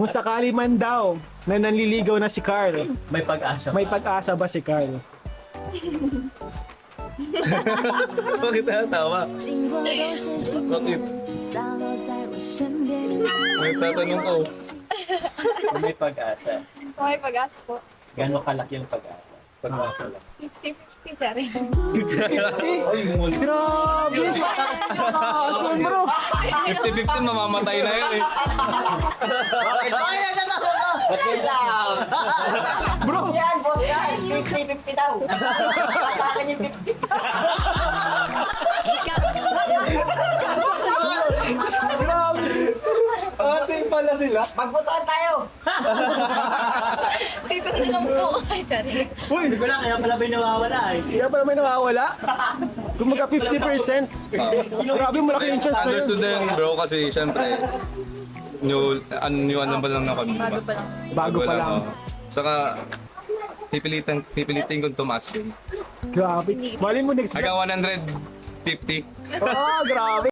Kung sakali man daw na nanliligaw na si Carl, May pag-asa may pag-asa ba si Carl? Bakit natawa? Bakit? May tatanong ko. Kung may pag-asa. Kung may pag-asa po, Gano'ng kalaki yung pag-asa? Pag-asa lang. 50-50 siya rin. Grabe! Asun bro! 50-50 mamamatay na yan eh. Bro! Yan, boss yan. 50-50 daw. Sa akin yung 50. Grabe! Ate pala sila. Magbutuan tayo. Dito na lang po. Ay, sorry. Uy! Hindi ko lang, kaya pala may nawawala eh. Kaya pala may nawawala. Kung magka 50%. Grabe, malaki yung chance na yun. Understood din bro kasi syempre new ano ba lang na kami. Bago pa lang. Bago pa lang. oh. Saka pipilitin kong tumaas yun. Grabe. Mali mo next vlog. Hanggang 150. Oh, grabe.